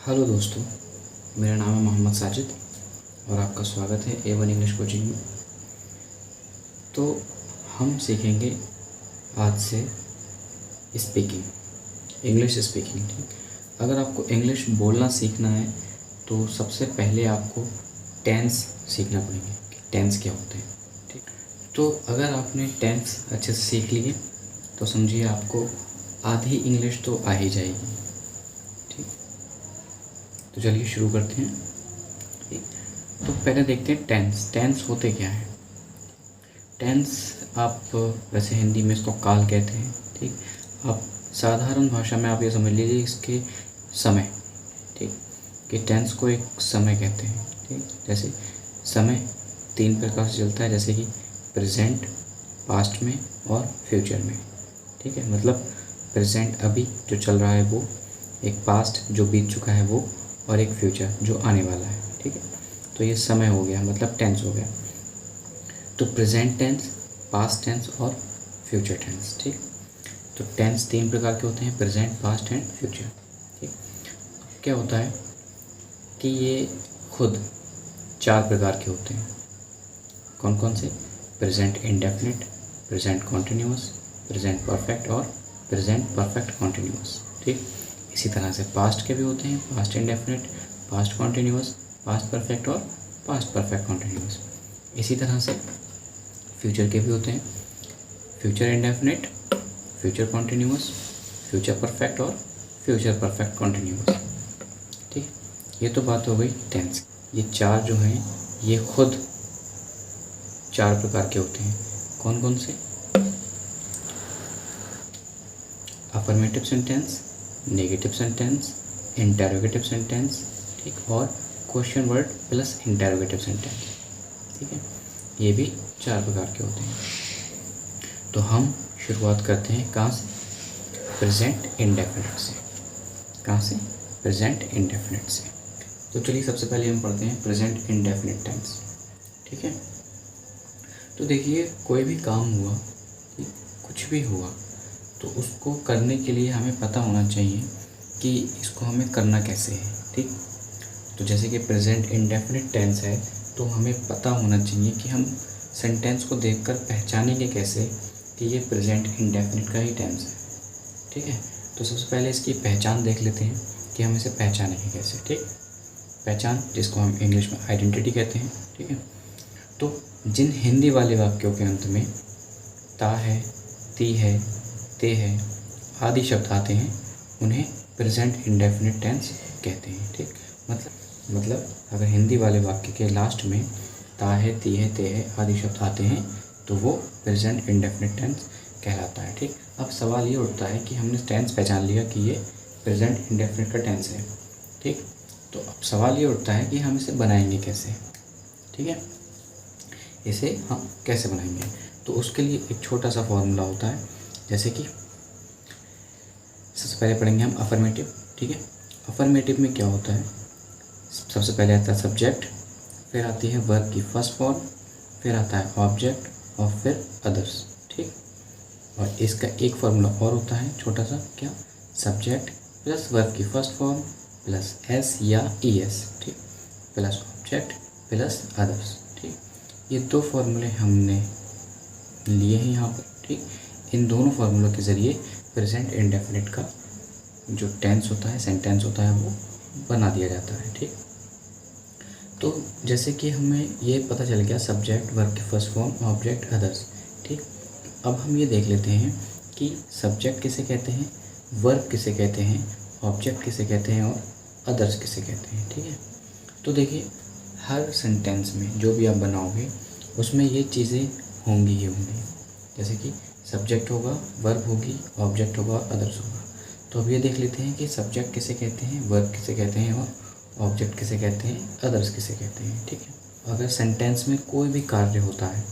Hello दोस्तों, मेरा नाम है मोहम्मद साजिद और आपका स्वागत है A1 इंग्लिश कोचिंग में। तो हम सीखेंगे आज से स्पीकिंग, इंग्लिश स्पीकिंग। ठीक, अगर आपको इंग्लिश बोलना सीखना है तो सबसे पहले आपको टेंस सीखना पड़ेंगे कि टेंस क्या होते हैं। ठीक, तो अगर आपने टेंस अच्छे से सीख लिए तो समझिए आपको आधी इंग्लिश तो आ ही जाएगी। तो चलिए शुरू करते हैं। ठीक, तो पहले देखते हैं टेंस। टेंस होते क्या हैं। टेंस आप वैसे हिंदी में इसको काल कहते हैं। ठीक, आप साधारण भाषा में आप ये समझ लीजिए इसके समय। ठीक, कि टेंस को एक समय कहते हैं। ठीक, जैसे समय 3 प्रकार से चलता है, जैसे कि प्रेजेंट, पास्ट में और फ्यूचर में। ठीक है, मतलब प्रेजेंट अभी जो चल रहा है वो, एक पास्ट जो बीत चुका है वो, और एक फ्यूचर जो आने वाला है। ठीक है, तो ये समय हो गया, मतलब टेंस हो गया। तो प्रेजेंट टेंस, पास्ट टेंस और फ्यूचर टेंस। ठीक, तो टेंस 3 प्रकार के होते हैं, प्रेजेंट, पास्ट एंड फ्यूचर। ठीक, क्या होता है कि ये खुद 4 प्रकार के होते हैं। कौन कौन से? Present indefinite, present continuous, present perfect और प्रेजेंट परफेक्ट कॉन्टिन्यूअस। ठीक, इसी तरह से पास्ट के भी होते हैं, past indefinite, past continuous, past perfect और पास्ट परफेक्ट कॉन्टिन्यूअस। इसी तरह से फ्यूचर के भी होते हैं, future indefinite, future continuous, future perfect और फ्यूचर परफेक्ट कॉन्टिन्यूअस। ठीक, ये तो बात हो गई टेंस। ये 4 जो हैं ये खुद 4 प्रकार के होते हैं। कौन कौन से? Affirmative sentence, negative sentence, interrogative sentence. ठीक, और question word plus interrogative sentence. ठीक है, ये भी 4 प्रकार के होते हैं। तो हम शुरुआत करते हैं कहाँ से? प्रेजेंट इंडेफिनिट से। कहाँ से? प्रेजेंट इंडेफिनिट से। तो चलिए सबसे पहले हम पढ़ते हैं प्रेजेंट इंडेफिनिट टेंस। ठीक है, तो देखिए कोई भी काम हुआ, कुछ भी हुआ, तो उसको करने के लिए हमें पता होना चाहिए कि इसको हमें करना कैसे है। ठीक, तो जैसे कि प्रेजेंट इंडेफिनिट टेंस है तो हमें पता होना चाहिए कि हम सेंटेंस को देखकर पहचानेंगे कैसे कि ये प्रेजेंट इंडेफिनिट का ही टेंस है। ठीक है, तो सबसे पहले इसकी पहचान देख लेते हैं कि हम इसे पहचानेंगे कैसे। ठीक, पहचान जिसको हम इंग्लिश में आइडेंटिटी कहते हैं। ठीक है, तो जिन हिंदी वाले वाक्यों के अंत में ता है, ती है, ते है आदि शब्द आते हैं उन्हें प्रेजेंट इंडेफिनिट टेंस कहते हैं। ठीक, मतलब अगर हिंदी वाले वाक्य के लास्ट में ता है, ती है, ते है आदि शब्द आते हैं तो वो प्रेजेंट इंडेफिनिट टेंस कहलाता है। ठीक, अब सवाल ये उठता है कि हमने टेंस पहचान लिया कि ये प्रेजेंट इंडेफिनिट का टेंस है। ठीक, तो अब सवाल ये उठता है कि हम इसे बनाएंगे कैसे। ठीक है, इसे हम कैसे बनाएंगे? तो उसके लिए एक छोटा सा फॉर्मूला होता है, जैसे कि सबसे पहले पढ़ेंगे हम अफर्मेटिव। ठीक है, अफर्मेटिव में क्या होता है? सबसे पहले आता है सब्जेक्ट, फिर आती है वर्ब की फर्स्ट फॉर्म, फिर आता है ऑब्जेक्ट और फिर अदर्स। ठीक, और इसका एक फार्मूला और होता है छोटा सा, क्या? सब्जेक्ट प्लस वर्ब की फर्स्ट फॉर्म प्लस एस या ई एस। ठीक, प्लस ऑब्जेक्ट प्लस अदर्स। ठीक, ये 2 फार्मूले हमने लिए हैं यहाँ पर। ठीक, इन दोनों फार्मूलों के ज़रिए प्रेजेंट इंडेफिनिट का जो टेंस होता है, सेंटेंस होता है, वो बना दिया जाता है। ठीक, तो जैसे कि हमें ये पता चल गया सब्जेक्ट, वर्ब की फर्स्ट फॉर्म, ऑब्जेक्ट, अदर्स। ठीक, अब हम ये देख लेते हैं कि सब्जेक्ट किसे कहते हैं, वर्ब किसे कहते हैं, ऑब्जेक्ट किसे कहते हैं और अदर्स किसे कहते हैं। ठीक है, तो देखिए हर सेंटेंस में जो भी आप बनाओगे उसमें ये चीज़ें होंगी ही होंगी। जैसे कि सब्जेक्ट होगा, वर्ब होगी, ऑब्जेक्ट होगा, अदर्स होगा। तो अब ये देख लेते हैं कि सब्जेक्ट किसे कहते हैं, वर्ब किसे कहते हैं और ऑब्जेक्ट किसे कहते हैं, अदर्स किसे कहते हैं। ठीक है, अगर सेंटेंस में कोई भी कार्य होता है,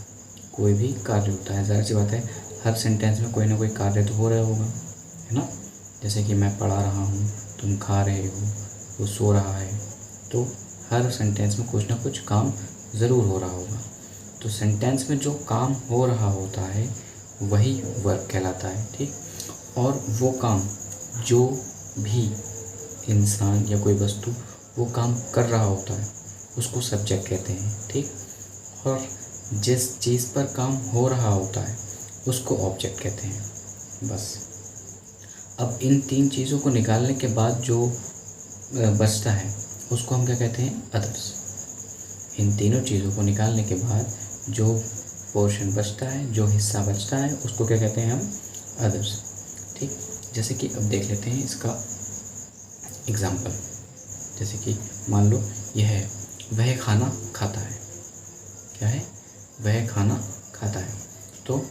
कोई भी कार्य होता है, ज़ाहिर सी बात है हर सेंटेंस में कोई ना कोई कार्य तो हो रहा होगा, है ना? जैसे कि मैं पढ़ा रहा हूँ, तुम खा रहे हो, वो सो रहा है, तो हर सेंटेंस में कुछ ना कुछ काम ज़रूर हो रहा होगा। तो सेंटेंस में जो काम हो रहा होता है वही वर्ब कहलाता है। ठीक, और वो काम जो भी इंसान या कोई वस्तु वो काम कर रहा होता है उसको सब्जेक्ट कहते हैं, ठीक। और जिस चीज़ पर काम हो रहा होता है उसको ऑब्जेक्ट कहते हैं, बस। अब इन 3 चीज़ों को निकालने के बाद जो बचता है उसको हम क्या कहते हैं, अदर्स। इन तीनों चीज़ों को निकालने के बाद जो पोर्शन बचता है, जो हिस्सा बचता है, उसको क्या कहते हैं हम, अदर्स, ठीक। जैसे कि अब देख लेते हैं इसका एग्जाम्पल। जैसे कि मान लो यह है, वह खाना खाता है। क्या है, वह खाना खाता है। तो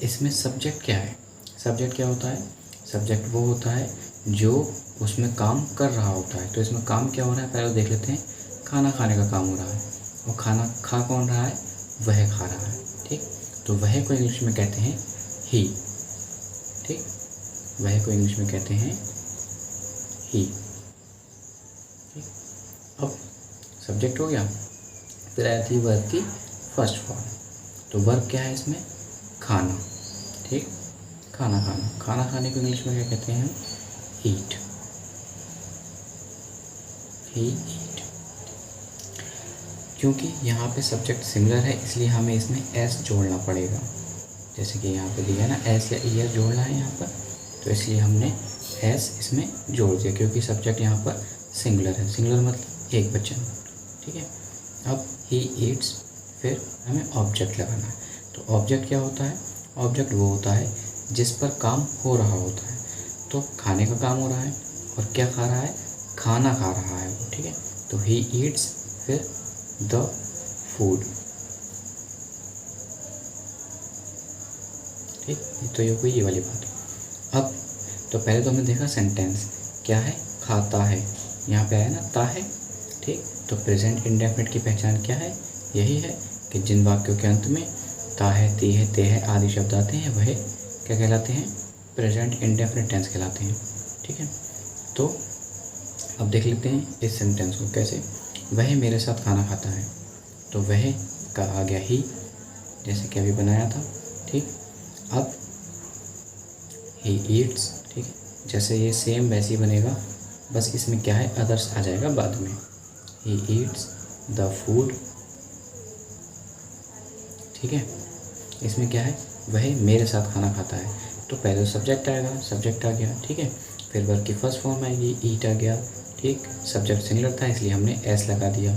इसमें सब्जेक्ट क्या है, सब्जेक्ट क्या होता है, सब्जेक्ट वो होता है जो उसमें काम कर रहा होता है। तो इसमें काम क्या हो रहा है, पहले देख लेते हैं। खाना खाने का काम हो रहा है, और खाना खा कौन रहा है, वह खा रहा है, ठीक। तो वह को इंग्लिश में कहते हैं ही, ठीक। वह को इंग्लिश में कहते हैं ही, ठीक। अब सब्जेक्ट हो गया, फिर आई थी वर्ब की फर्स्ट फॉर्म। तो वर्ब क्या है इसमें, खाना, ठीक। खाना खाना, खाना खाने को इंग्लिश में क्या कहते हैं, ईट, ही ईट। क्योंकि यहाँ पे सब्जेक्ट सिमिलर है इसलिए हमें इसमें एस जोड़ना पड़ेगा। जैसे कि यहाँ पे दिया है ना, एस या ईयर जोड़ना है यहाँ पर, तो इसलिए हमने एस इसमें जोड़ दिया, क्योंकि सब्जेक्ट यहाँ पर सिंगुलर है। सिंगुलर मतलब एक वचन, ठीक है। अब ही ईट्स, फिर हमें ऑब्जेक्ट लगाना है। तो ऑब्जेक्ट क्या होता है, ऑब्जेक्ट वो होता है जिस पर काम हो रहा होता है। तो खाने का काम हो रहा है, और क्या खा रहा है, खाना खा रहा है वो, ठीक है। तो ही ईट्स, फिर द फूड, ठीक। तो ये कोई ये वाली बात है। अब तो पहले तो हमने देखा सेंटेंस क्या है, खाता है, यहाँ पे आया ना ता है, ठीक। तो प्रेजेंट इंडेफिनिट की पहचान क्या है, यही है कि जिन वाक्यों के अंत में ता है, ती है, ते है आदि शब्द आते हैं वह क्या कहलाते हैं, प्रेजेंट इंडेफिनिट टेंस कहलाते हैं, ठीक है। तो अब देख लेते हैं इस सेंटेंस को कैसे। वह मेरे साथ खाना खाता है, तो वह का आ गया ही, जैसे कि अभी बनाया था, ठीक। अब ही ईट्स, ठीक है, जैसे ये सेम वैसे ही बनेगा, बस इसमें क्या है, अदर्स आ जाएगा बाद में। ही ईट्स द फूड, ठीक है। इसमें क्या है, वह मेरे साथ खाना खाता है। तो पहले सब्जेक्ट आएगा, सब्जेक्ट आ गया, ठीक है। फिर वर्ब की फर्स्ट फॉर्म आएगी, ईट आ गया, ठीक। सब्जेक्ट सिंगुलर था इसलिए हमने एस लगा दिया,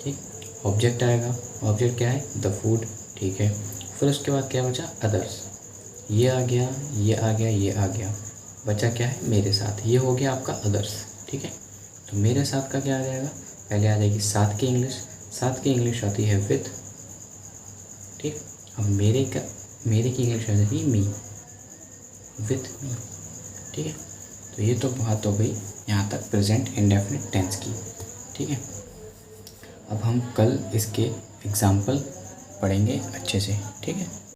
ठीक। ऑब्जेक्ट आएगा, ऑब्जेक्ट क्या है, द फूड, ठीक है। फिर उसके बाद क्या बचा, अदर्स। ये आ गया, ये आ गया, ये आ गया, बचा क्या है, मेरे साथ। ये हो गया आपका अदर्स, ठीक है। तो मेरे साथ का क्या आ जाएगा, पहले आ जाएगी साथ की इंग्लिश, साथ की इंग्लिश आती है विद, ठीक। अब मेरे की इंग्लिश आ जाएगी मी, विद मी, ठीक है। तो ये तो बात हो गई यहाँ तक प्रेजेंट इंडेफिनिट टेंस की, ठीक है। अब हम कल इसके एग्जाम्पल पढ़ेंगे अच्छे से, ठीक है।